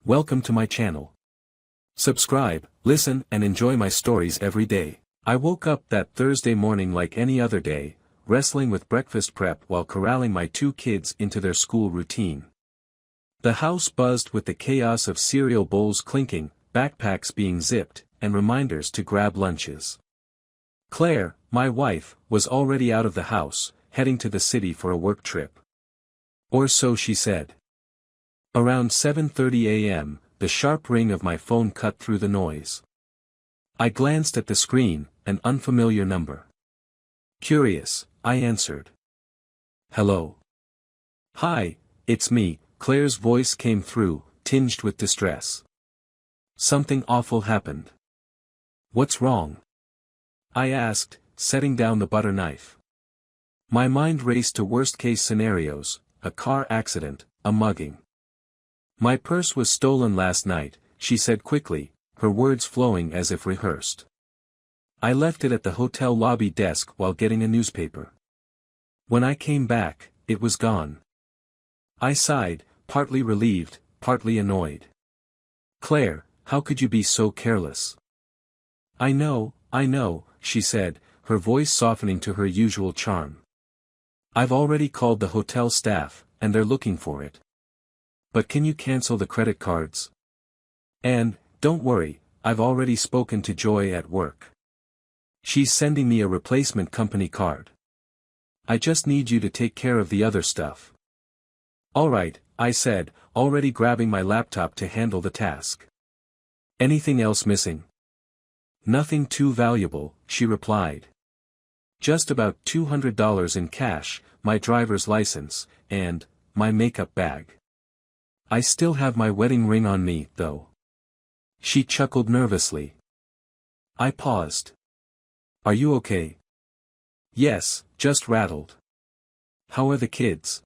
Welcome to my channel. Subscribe, listen and enjoy my stories every day. I woke up that Thursday morning like any other day, wrestling with breakfast prep while corralling my two kids into their school routine. The house buzzed with the chaos of cereal bowls clinking, backpacks being zipped, and reminders to grab lunches. Claire, my wife, was already out of the house, heading to the city for a work trip. Or so she said. Around 7:30 a.m., the sharp ring of my phone cut through the noise. I glanced at the screen, an unfamiliar number. Curious, I answered. Hello. Hi, it's me, Claire's voice came through, tinged with distress. Something awful happened. What's wrong? I asked, setting down the butter knife. My mind raced to worst-case scenarios, a car accident, a mugging. My purse was stolen last night, she said quickly, her words flowing as if rehearsed. I left it at the hotel lobby desk while getting a newspaper. When I came back, it was gone. I sighed, partly relieved, partly annoyed. Claire, how could you be so careless? I know, she said, her voice softening to her usual charm. I've already called the hotel staff, and they're looking for it. But can you cancel the credit cards? And, don't worry, I've already spoken to Joy at work. She's sending me a replacement company card. I just need you to take care of the other stuff. All right, I said, already grabbing my laptop to handle the task. Anything else missing? Nothing too valuable, she replied. Just about $200 in cash, my driver's license, and my makeup bag. I still have my wedding ring on me, though. She chuckled nervously. I paused. Are you okay? Yes, just rattled. How are the kids?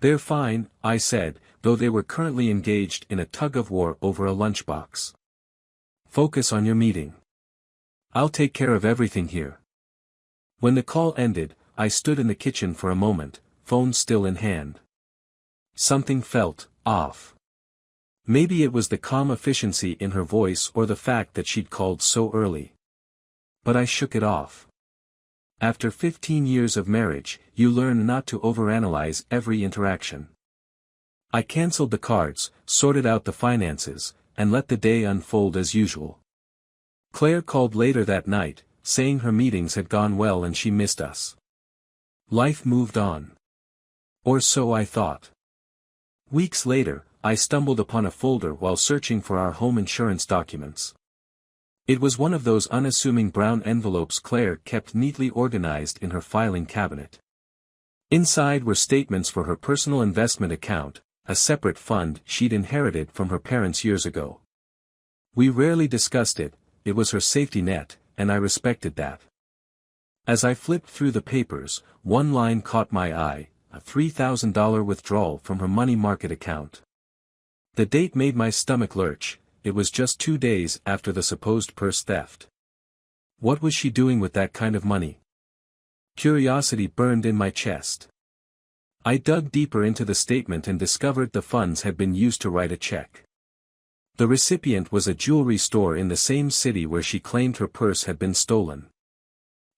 They're fine, I said, though they were currently engaged in a tug-of-war over a lunchbox. Focus on your meeting. I'll take care of everything here. When the call ended, I stood in the kitchen for a moment, phone still in hand. Something felt off. Maybe it was the calm efficiency in her voice or the fact that she'd called so early. But I shook it off. After 15 years of marriage, you learn not to overanalyze every interaction. I canceled the cards, sorted out the finances, and let the day unfold as usual. Claire called later that night, saying her meetings had gone well and she missed us. Life moved on. Or so I thought. Weeks later, I stumbled upon a folder while searching for our home insurance documents. It was one of those unassuming brown envelopes Claire kept neatly organized in her filing cabinet. Inside were statements for her personal investment account, a separate fund she'd inherited from her parents years ago. We rarely discussed it, it was her safety net, and I respected that. As I flipped through the papers, one line caught my eye, a $3,000 withdrawal from her money market account. The date made my stomach lurch, it was just 2 days after the supposed purse theft. What was she doing with that kind of money? Curiosity burned in my chest. I dug deeper into the statement and discovered the funds had been used to write a check. The recipient was a jewelry store in the same city where she claimed her purse had been stolen.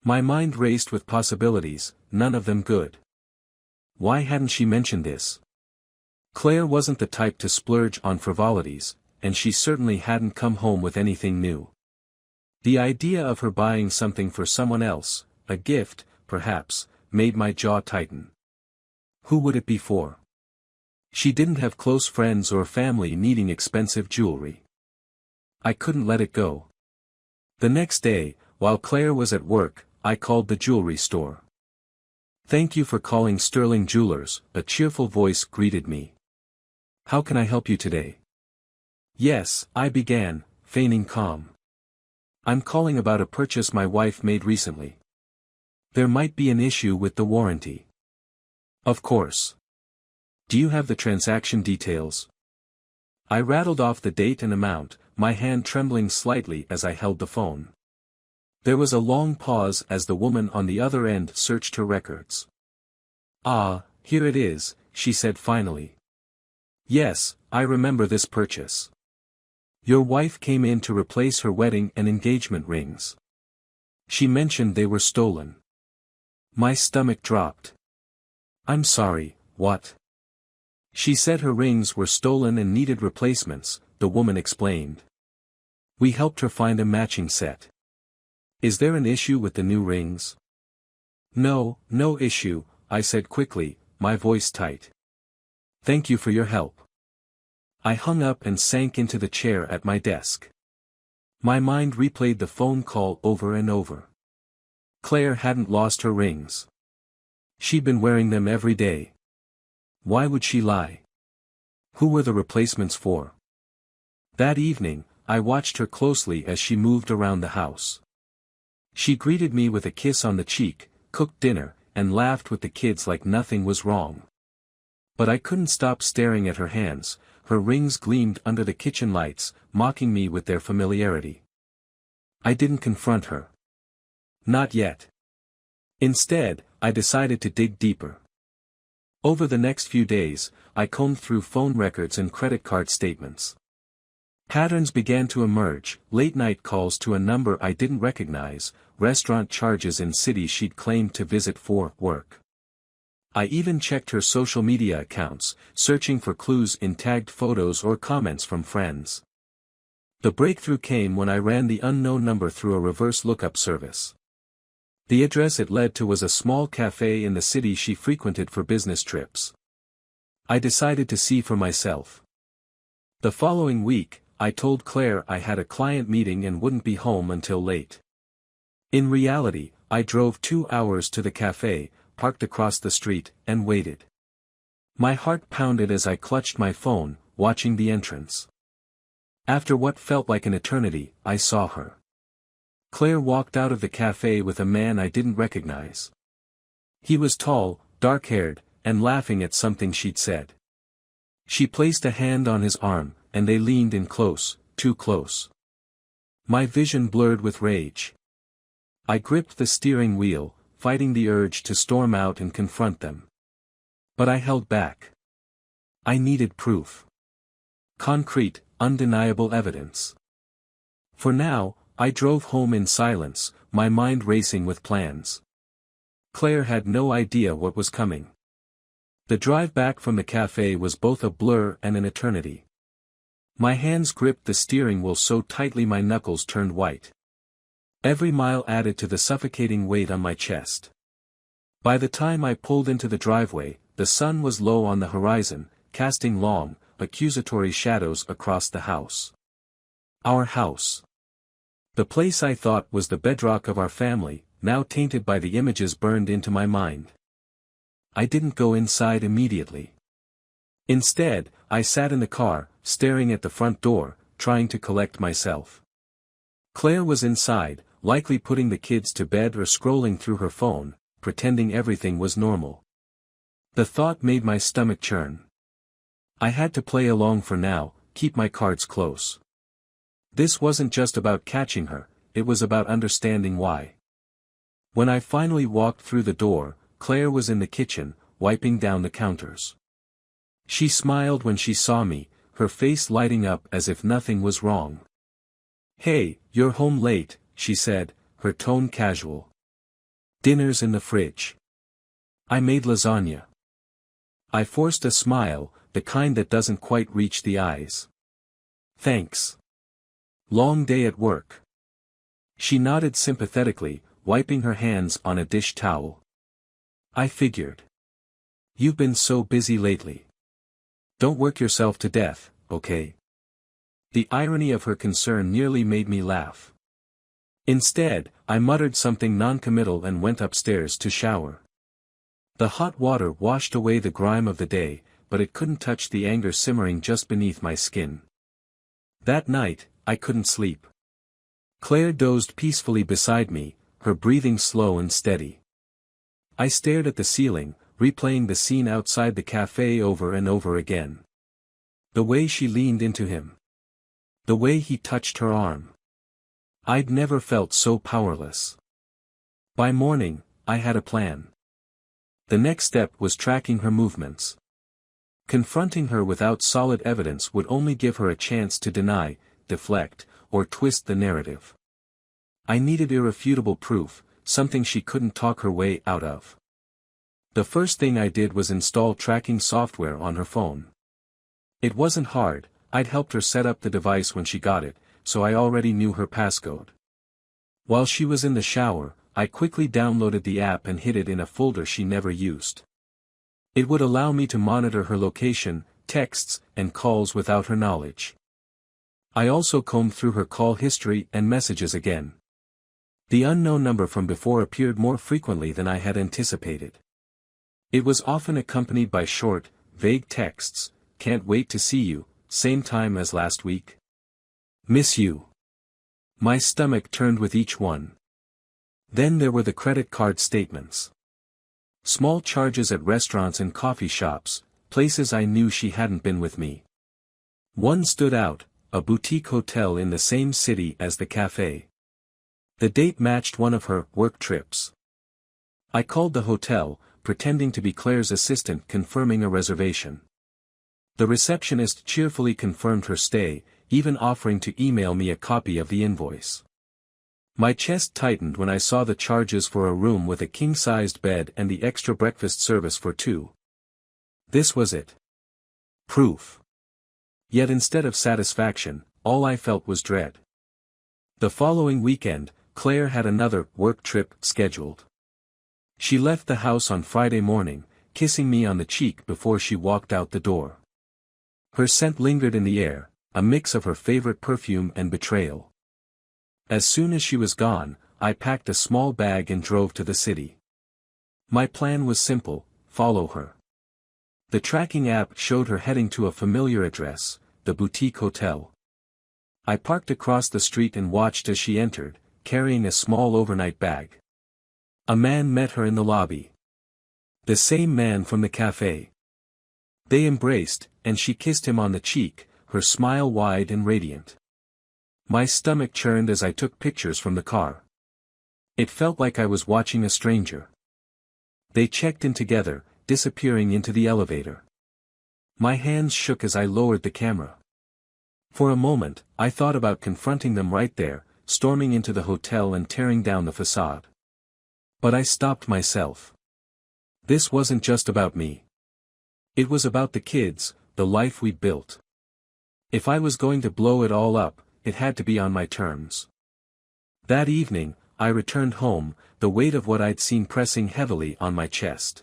My mind raced with possibilities, none of them good. Why hadn't she mentioned this? Claire wasn't the type to splurge on frivolities, and she certainly hadn't come home with anything new. The idea of her buying something for someone else, a gift, perhaps, made my jaw tighten. Who would it be for? She didn't have close friends or family needing expensive jewelry. I couldn't let it go. The next day, while Claire was at work, I called the jewelry store. Thank you for calling Sterling Jewelers, a cheerful voice greeted me. How can I help you today? Yes, I began, feigning calm. I'm calling about a purchase my wife made recently. There might be an issue with the warranty. Of course. Do you have the transaction details? I rattled off the date and amount, my hand trembling slightly as I held the phone. There was a long pause as the woman on the other end searched her records. Ah, here it is, she said finally. Yes, I remember this purchase. Your wife came in to replace her wedding and engagement rings. She mentioned they were stolen. My stomach dropped. I'm sorry, what? She said her rings were stolen and needed replacements, the woman explained. We helped her find a matching set. Is there an issue with the new rings? No, no issue, I said quickly, my voice tight. Thank you for your help. I hung up and sank into the chair at my desk. My mind replayed the phone call over and over. Claire hadn't lost her rings. She'd been wearing them every day. Why would she lie? Who were the replacements for? That evening, I watched her closely as she moved around the house. She greeted me with a kiss on the cheek, cooked dinner, and laughed with the kids like nothing was wrong. But I couldn't stop staring at her hands. Her rings gleamed under the kitchen lights, mocking me with their familiarity. I didn't confront her. Not yet. Instead, I decided to dig deeper. Over the next few days, I combed through phone records and credit card statements. Patterns began to emerge: late-night calls to a number I didn't recognize, restaurant charges in cities she'd claimed to visit for work. I even checked her social media accounts, searching for clues in tagged photos or comments from friends. The breakthrough came when I ran the unknown number through a reverse lookup service. The address it led to was a small cafe in the city she frequented for business trips. I decided to see for myself. The following week, I told Claire I had a client meeting and wouldn't be home until late. In reality, I drove 2 hours to the cafe, parked across the street, and waited. My heart pounded as I clutched my phone, watching the entrance. After what felt like an eternity, I saw her. Claire walked out of the cafe with a man I didn't recognize. He was tall, dark-haired, and laughing at something she'd said. She placed a hand on his arm, and they leaned in close, too close. My vision blurred with rage. I gripped the steering wheel, fighting the urge to storm out and confront them. But I held back. I needed proof. Concrete, undeniable evidence. For now, I drove home in silence, my mind racing with plans. Claire had no idea what was coming. The drive back from the cafe was both a blur and an eternity. My hands gripped the steering wheel so tightly my knuckles turned white. Every mile added to the suffocating weight on my chest. By the time I pulled into the driveway, the sun was low on the horizon, casting long, accusatory shadows across the house. Our house. The place I thought was the bedrock of our family, now tainted by the images burned into my mind. I didn't go inside immediately. Instead, I sat in the car, staring at the front door, trying to collect myself. Claire was inside, likely putting the kids to bed or scrolling through her phone, pretending everything was normal. The thought made my stomach churn. I had to play along for now, keep my cards close. This wasn't just about catching her, it was about understanding why. When I finally walked through the door, Claire was in the kitchen, wiping down the counters. She smiled when she saw me, her face lighting up as if nothing was wrong. "Hey, you're home late," she said, her tone casual. "Dinner's in the fridge. I made lasagna." I forced a smile, the kind that doesn't quite reach the eyes. "Thanks. Long day at work." She nodded sympathetically, wiping her hands on a dish towel. I figured. "You've been so busy lately. Don't work yourself to death, okay?" The irony of her concern nearly made me laugh. Instead, I muttered something noncommittal and went upstairs to shower. The hot water washed away the grime of the day, but it couldn't touch the anger simmering just beneath my skin. That night, I couldn't sleep. Claire dozed peacefully beside me, her breathing slow and steady. I stared at the ceiling, replaying the scene outside the cafe over and over again. The way she leaned into him. The way he touched her arm. I'd never felt so powerless. By morning, I had a plan. The next step was tracking her movements. Confronting her without solid evidence would only give her a chance to deny, deflect, or twist the narrative. I needed irrefutable proof, something she couldn't talk her way out of. The first thing I did was install tracking software on her phone. It wasn't hard, I'd helped her set up the device when she got it, so I already knew her passcode. While she was in the shower, I quickly downloaded the app and hid it in a folder she never used. It would allow me to monitor her location, texts, and calls without her knowledge. I also combed through her call history and messages again. The unknown number from before appeared more frequently than I had anticipated. It was often accompanied by short, vague texts: "Can't wait to see you, same time as last week. Miss you." My stomach turned with each one. Then there were the credit card statements. Small charges at restaurants and coffee shops, places I knew she hadn't been with me. One stood out, a boutique hotel in the same city as the cafe. The date matched one of her work trips. I called the hotel, pretending to be Claire's assistant, confirming a reservation. The receptionist cheerfully confirmed her stay, even offering to email me a copy of the invoice. My chest tightened when I saw the charges for a room with a king-sized bed and the extra breakfast service for two. This was it. Proof. Yet instead of satisfaction, all I felt was dread. The following weekend, Claire had another work trip scheduled. She left the house on Friday morning, kissing me on the cheek before she walked out the door. Her scent lingered in the air, a mix of her favorite perfume and betrayal. As soon as she was gone, I packed a small bag and drove to the city. My plan was simple: follow her. The tracking app showed her heading to a familiar address, the boutique hotel. I parked across the street and watched as she entered, carrying a small overnight bag. A man met her in the lobby. The same man from the cafe. They embraced, and she kissed him on the cheek, her smile wide and radiant. My stomach churned as I took pictures from the car. It felt like I was watching a stranger. They checked in together, disappearing into the elevator. My hands shook as I lowered the camera. For a moment, I thought about confronting them right there, storming into the hotel and tearing down the facade. But I stopped myself. This wasn't just about me. It was about the kids, the life we'd built. If I was going to blow it all up, it had to be on my terms. That evening, I returned home, the weight of what I'd seen pressing heavily on my chest.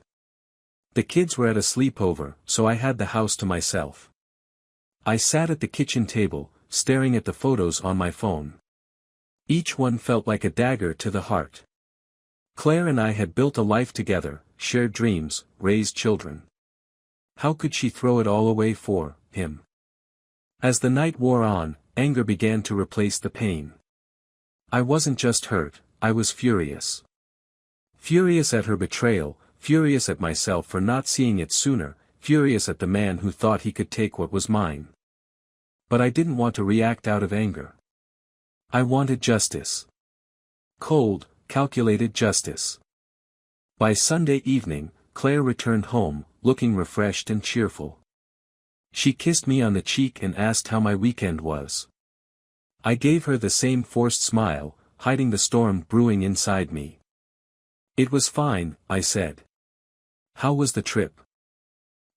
The kids were at a sleepover, so I had the house to myself. I sat at the kitchen table, staring at the photos on my phone. Each one felt like a dagger to the heart. Claire and I had built a life together, shared dreams, raised children. How could she throw it all away for him? As the night wore on, anger began to replace the pain. I wasn't just hurt, I was furious. Furious at her betrayal, furious at myself for not seeing it sooner, furious at the man who thought he could take what was mine. But I didn't want to react out of anger. I wanted justice. Cold, calculated justice. By Sunday evening, Claire returned home, looking refreshed and cheerful. She kissed me on the cheek and asked how my weekend was. I gave her the same forced smile, hiding the storm brewing inside me. It was fine, I said. How was the trip?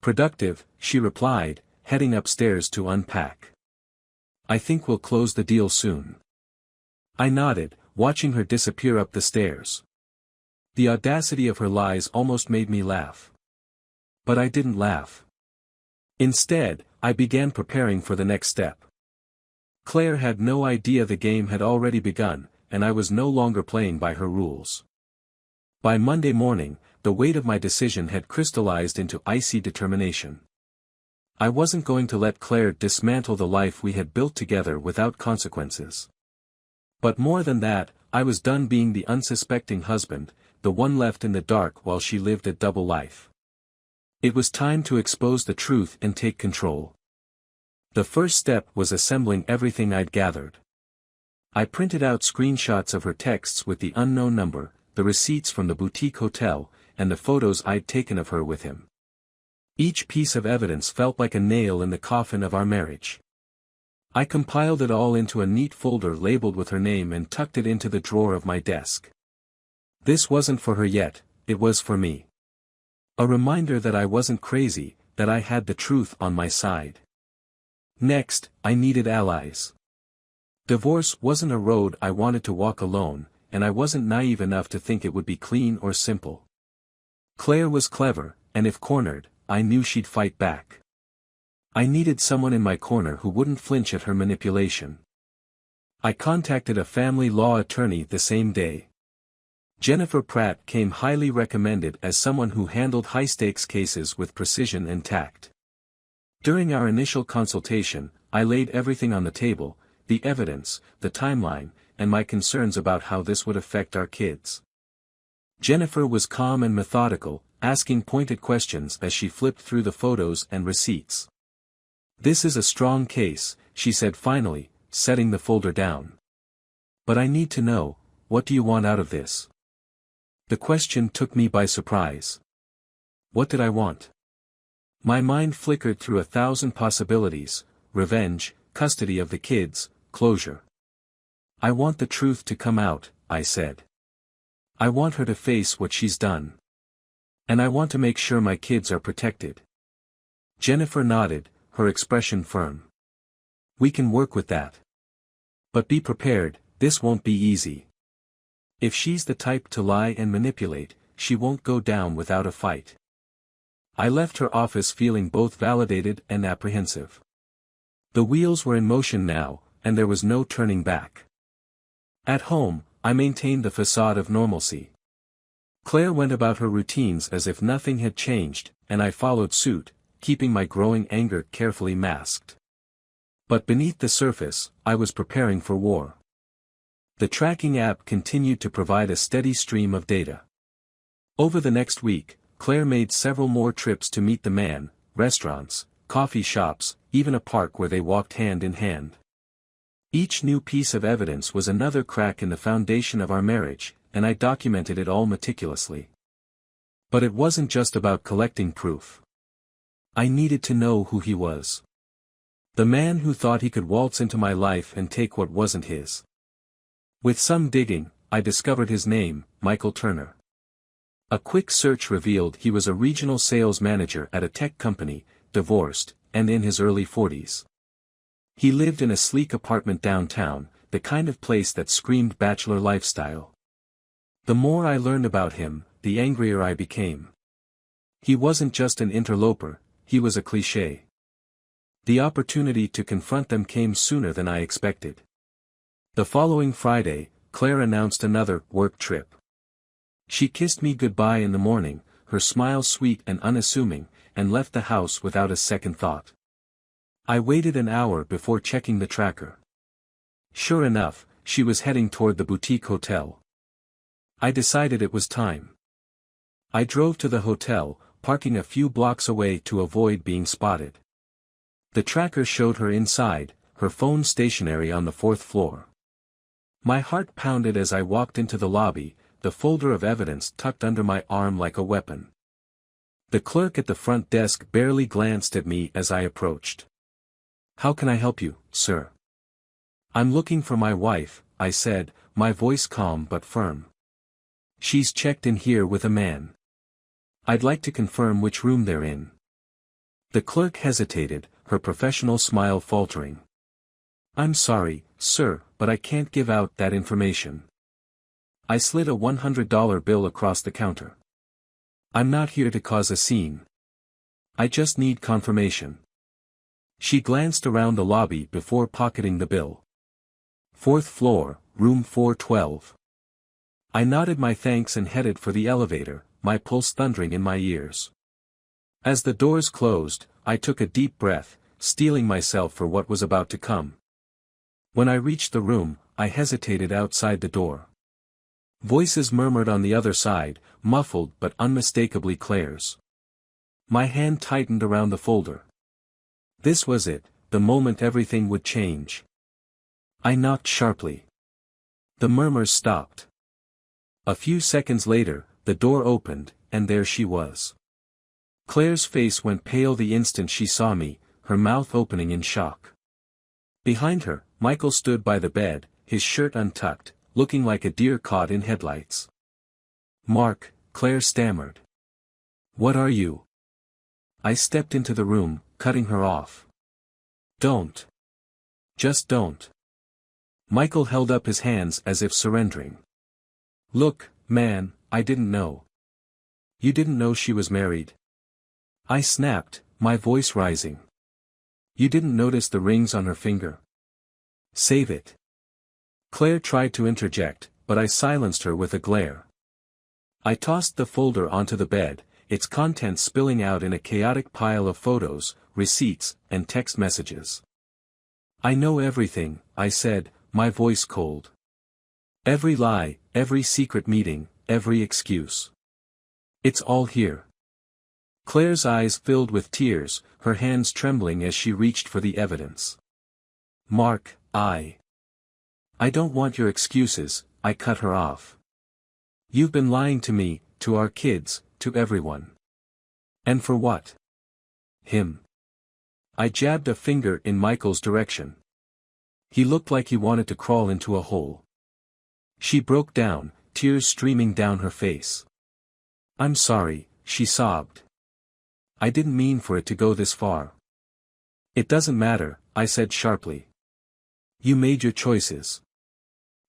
Productive, she replied, heading upstairs to unpack. I think we'll close the deal soon. I nodded, watching her disappear up the stairs. The audacity of her lies almost made me laugh. But I didn't laugh. Instead, I began preparing for the next step. Claire had no idea the game had already begun, and I was no longer playing by her rules. By Monday morning, the weight of my decision had crystallized into icy determination. I wasn't going to let Claire dismantle the life we had built together without consequences. But more than that, I was done being the unsuspecting husband, the one left in the dark while she lived a double life. It was time to expose the truth and take control. The first step was assembling everything I'd gathered. I printed out screenshots of her texts with the unknown number, the receipts from the boutique hotel, and the photos I'd taken of her with him. Each piece of evidence felt like a nail in the coffin of our marriage. I compiled it all into a neat folder labeled with her name and tucked it into the drawer of my desk. This wasn't for her yet, it was for me. A reminder that I wasn't crazy, that I had the truth on my side. Next, I needed allies. Divorce wasn't a road I wanted to walk alone, and I wasn't naive enough to think it would be clean or simple. Claire was clever, and if cornered, I knew she'd fight back. I needed someone in my corner who wouldn't flinch at her manipulation. I contacted a family law attorney the same day. Jennifer Pratt came highly recommended as someone who handled high-stakes cases with precision and tact. During our initial consultation, I laid everything on the table, the evidence, the timeline, and my concerns about how this would affect our kids. Jennifer was calm and methodical, asking pointed questions as she flipped through the photos and receipts. "This is a strong case," she said finally, setting the folder down. "But I need to know, what do you want out of this?" The question took me by surprise. What did I want? My mind flickered through 1,000 possibilities: revenge, custody of the kids, closure. "I want the truth to come out," I said. "I want her to face what she's done. And I want to make sure my kids are protected." Jennifer nodded, her expression firm. "We can work with that. But be prepared, this won't be easy. If she's the type to lie and manipulate, she won't go down without a fight." I left her office feeling both validated and apprehensive. The wheels were in motion now, and there was no turning back. At home, I maintained the facade of normalcy. Claire went about her routines as if nothing had changed, and I followed suit, keeping my growing anger carefully masked. But beneath the surface, I was preparing for war. The tracking app continued to provide a steady stream of data. Over the next week, Claire made several more trips to meet the man, restaurants, coffee shops, even a park where they walked hand in hand. Each new piece of evidence was another crack in the foundation of our marriage, and I documented it all meticulously. But it wasn't just about collecting proof. I needed to know who he was. The man who thought he could waltz into my life and take what wasn't his. With some digging, I discovered his name, Michael Turner. A quick search revealed he was a regional sales manager at a tech company, divorced, and in his early 40s. He lived in a sleek apartment downtown, the kind of place that screamed bachelor lifestyle. The more I learned about him, the angrier I became. He wasn't just an interloper, he was a cliché. The opportunity to confront them came sooner than I expected. The following Friday, Claire announced another work trip. She kissed me goodbye in the morning, her smile sweet and unassuming, and left the house without a second thought. I waited an hour before checking the tracker. Sure enough, she was heading toward the boutique hotel. I decided it was time. I drove to the hotel, parking a few blocks away to avoid being spotted. The tracker showed her inside, her phone stationary on the 4th floor. My heart pounded as I walked into the lobby, the folder of evidence tucked under my arm like a weapon. The clerk at the front desk barely glanced at me as I approached. "How can I help you, sir?" "I'm looking for my wife," I said, my voice calm but firm. "She's checked in here with a man. I'd like to confirm which room they're in." The clerk hesitated, her professional smile faltering. "I'm sorry, sir, but I can't give out that information." I slid a $100 bill across the counter. "I'm not here to cause a scene. I just need confirmation." She glanced around the lobby before pocketing the bill. "4th floor, room 412. I nodded my thanks and headed for the elevator, my pulse thundering in my ears. As the doors closed, I took a deep breath, steeling myself for what was about to come. When I reached the room, I hesitated outside the door. Voices murmured on the other side, muffled but unmistakably Claire's. My hand tightened around the folder. This was it, the moment everything would change. I knocked sharply. The murmurs stopped. A few seconds later, the door opened, and there she was. Claire's face went pale the instant she saw me, her mouth opening in shock. Behind her, Michael stood by the bed, his shirt untucked, looking like a deer caught in headlights. "Mark," Claire stammered. "What are you?" I stepped into the room, cutting her off. "Don't. Just don't." Michael held up his hands as if surrendering. "Look, man, I didn't know." "You didn't know she was married?" I snapped, my voice rising. "You didn't notice the rings on her finger?" "Save it." Claire tried to interject, but I silenced her with a glare. I tossed the folder onto the bed, its contents spilling out in a chaotic pile of photos, receipts, and text messages. "I know everything," I said, my voice cold. "Every lie, every secret meeting, every excuse. It's all here." Claire's eyes filled with tears, her hands trembling as she reached for the evidence. "Mark, I don't want your excuses," I cut her off. "You've been lying to me, to our kids, to everyone. And for what?" "Him." I jabbed a finger in Michael's direction. He looked like he wanted to crawl into a hole. She broke down, tears streaming down her face. "I'm sorry," she sobbed. "I didn't mean for it to go this far." "It doesn't matter," I said sharply. "You made your choices.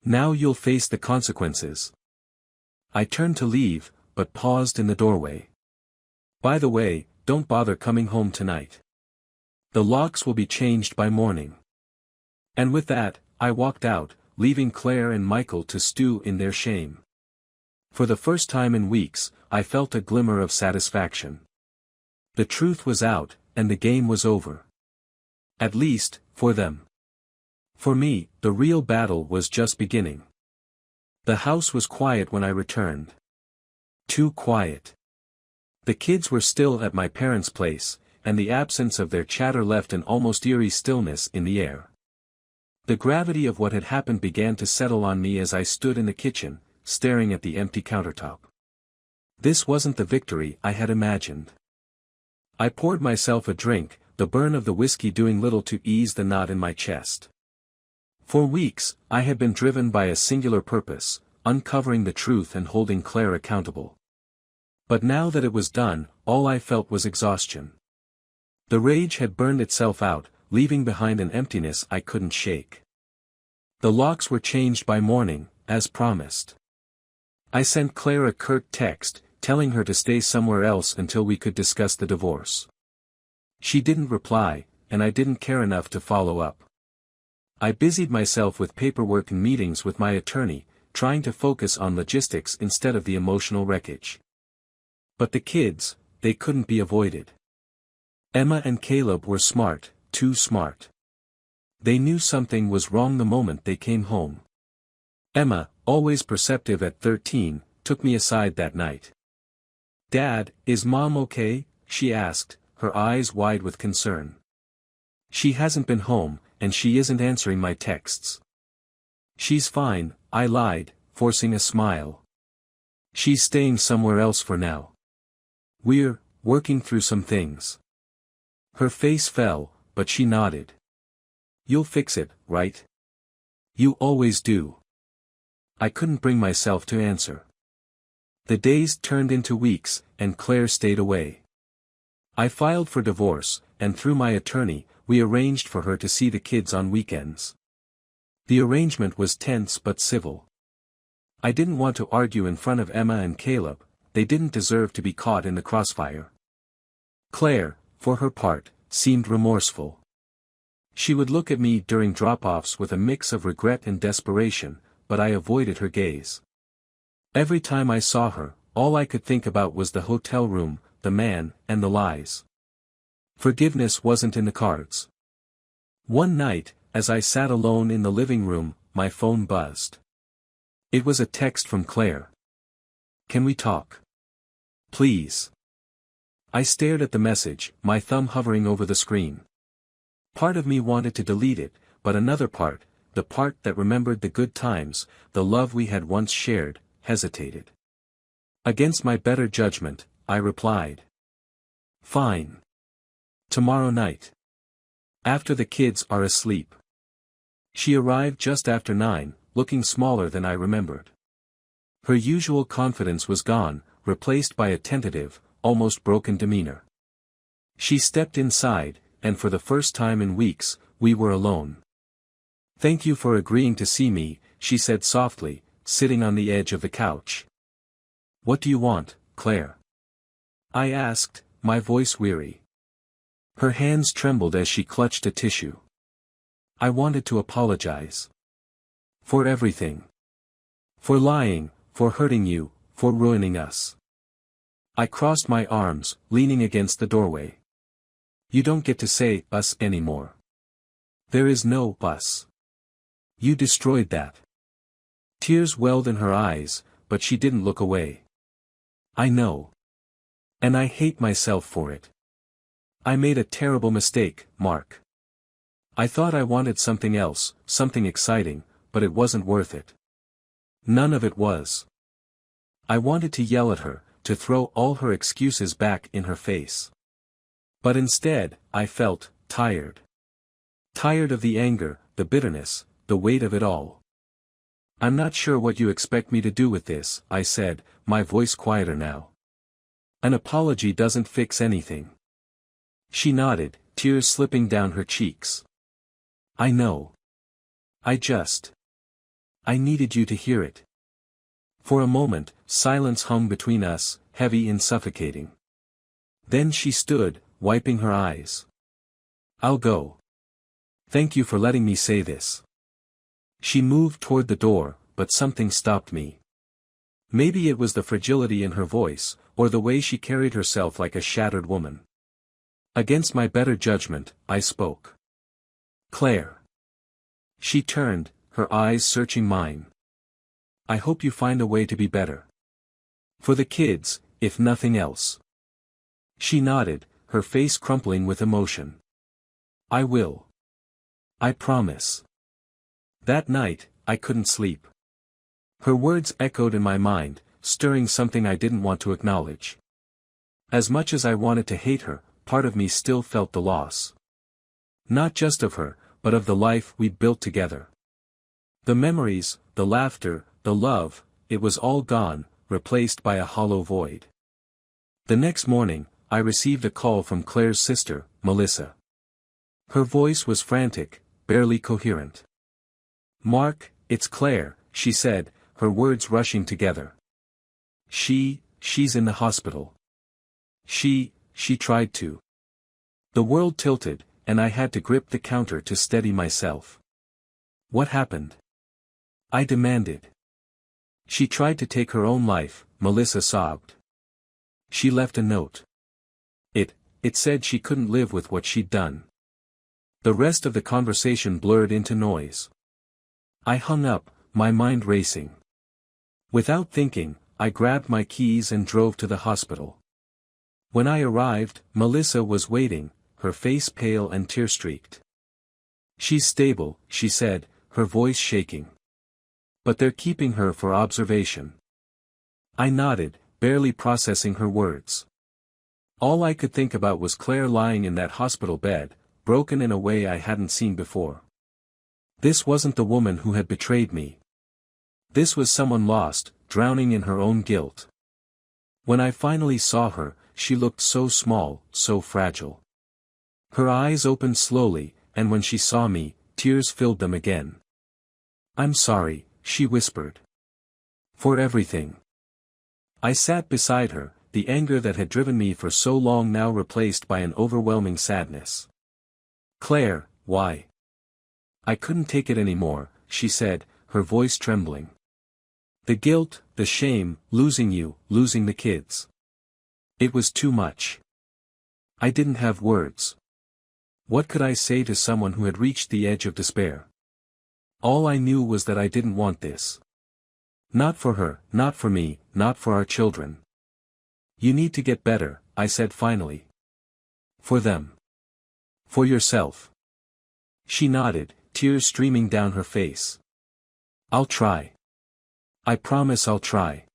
Now you'll face the consequences." I turned to leave, but paused in the doorway. "By the way, don't bother coming home tonight. The locks will be changed by morning." And with that, I walked out, leaving Claire and Michael to stew in their shame. For the first time in weeks, I felt a glimmer of satisfaction. The truth was out, and the game was over. At least, for them. For me, the real battle was just beginning. The house was quiet when I returned. Too quiet. The kids were still at my parents' place, and the absence of their chatter left an almost eerie stillness in the air. The gravity of what had happened began to settle on me as I stood in the kitchen, staring at the empty countertop. This wasn't the victory I had imagined. I poured myself a drink, the burn of the whiskey doing little to ease the knot in my chest. For weeks, I had been driven by a singular purpose, uncovering the truth and holding Claire accountable. But now that it was done, all I felt was exhaustion. The rage had burned itself out, leaving behind an emptiness I couldn't shake. The locks were changed by morning, as promised. I sent Claire a curt text, telling her to stay somewhere else until we could discuss the divorce. She didn't reply, and I didn't care enough to follow up. I busied myself with paperwork and meetings with my attorney, trying to focus on logistics instead of the emotional wreckage. But the kids, they couldn't be avoided. Emma and Caleb were smart, too smart. They knew something was wrong the moment they came home. Emma, always perceptive at 13, took me aside that night. "Dad, is Mom okay?" she asked, her eyes wide with concern. "She hasn't been home, and she isn't answering my texts." "She's fine," I lied, forcing a smile. "She's staying somewhere else for now. We're working through some things." Her face fell, but she nodded. "You'll fix it, right? You always do." I couldn't bring myself to answer. The days turned into weeks, and Claire stayed away. I filed for divorce, and through my attorney, we arranged for her to see the kids on weekends. The arrangement was tense but civil. I didn't want to argue in front of Emma and Caleb, they didn't deserve to be caught in the crossfire. Claire, for her part, seemed remorseful. She would look at me during drop-offs with a mix of regret and desperation, but I avoided her gaze. Every time I saw her, all I could think about was the hotel room, the man, and the lies. Forgiveness wasn't in the cards. One night, as I sat alone in the living room, my phone buzzed. It was a text from Claire. "Can we talk? Please." I stared at the message, my thumb hovering over the screen. Part of me wanted to delete it, but another part, the part that remembered the good times, the love we had once shared, hesitated. Against my better judgment, I replied. Fine. Tomorrow night. After the kids are asleep. She arrived just after 9, looking smaller than I remembered. Her usual confidence was gone, replaced by a tentative, almost broken demeanor. She stepped inside, and for the first time in weeks, we were alone. "Thank you for agreeing to see me," she said softly, sitting on the edge of the couch. "What do you want, Claire?" I asked, my voice weary. Her hands trembled as she clutched a tissue. "I wanted to apologize. For everything. For lying, for hurting you, for ruining us." I crossed my arms, leaning against the doorway. "You don't get to say us anymore. There is no us. You destroyed that." Tears welled in her eyes, but she didn't look away. "I know. And I hate myself for it. I made a terrible mistake, Mark. I thought I wanted something else, something exciting, but it wasn't worth it. None of it was." I wanted to yell at her, to throw all her excuses back in her face. But instead, I felt tired. Tired of the anger, the bitterness, the weight of it all. "I'm not sure what you expect me to do with this," I said, my voice quieter now. "An apology doesn't fix anything." She nodded, tears slipping down her cheeks. "I know. I needed you to hear it." For a moment, silence hung between us, heavy and suffocating. Then she stood, wiping her eyes. "I'll go. Thank you for letting me say this." She moved toward the door, but something stopped me. Maybe it was the fragility in her voice, or the way she carried herself like a shattered woman. Against my better judgment, I spoke. "Claire." She turned, her eyes searching mine. "I hope you find a way to be better. For the kids, if nothing else." She nodded, her face crumpling with emotion. "I will. I promise." That night, I couldn't sleep. Her words echoed in my mind, stirring something I didn't want to acknowledge. As much as I wanted to hate her, part of me still felt the loss. Not just of her, but of the life we'd built together. The memories, the laughter, the love, it was all gone, replaced by a hollow void. The next morning, I received a call from Claire's sister, Melissa. Her voice was frantic, barely coherent. "Mark, it's Claire," she said, her words rushing together. She's in the hospital. She tried to." The world tilted, and I had to grip the counter to steady myself. "What happened?" I demanded. "She tried to take her own life," Melissa sobbed. "She left a note. It said she couldn't live with what she'd done." The rest of the conversation blurred into noise. I hung up, my mind racing. Without thinking, I grabbed my keys and drove to the hospital. When I arrived, Melissa was waiting, her face pale and tear-streaked. "She's stable," she said, her voice shaking. "But they're keeping her for observation." I nodded, barely processing her words. All I could think about was Claire lying in that hospital bed, broken in a way I hadn't seen before. This wasn't the woman who had betrayed me. This was someone lost, drowning in her own guilt. When I finally saw her, she looked so small, so fragile. Her eyes opened slowly, and when she saw me, tears filled them again. "I'm sorry," she whispered. "For everything." I sat beside her, the anger that had driven me for so long now replaced by an overwhelming sadness. "Claire, why?" "I couldn't take it anymore," she said, her voice trembling. "The guilt, the shame, losing you, losing the kids. It was too much." I didn't have words. What could I say to someone who had reached the edge of despair? All I knew was that I didn't want this. Not for her, not for me, not for our children. "You need to get better," I said finally. "For them. For yourself." She nodded, tears streaming down her face. "I'll try. I promise I'll try."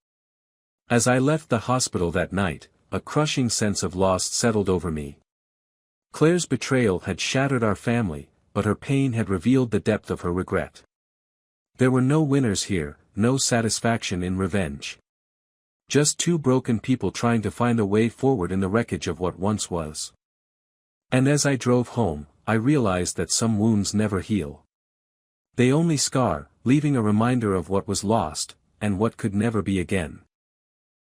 As I left the hospital that night, a crushing sense of loss settled over me. Claire's betrayal had shattered our family, but her pain had revealed the depth of her regret. There were no winners here, no satisfaction in revenge. Just two broken people trying to find a way forward in the wreckage of what once was. And as I drove home, I realized that some wounds never heal. They only scar, leaving a reminder of what was lost, and what could never be again.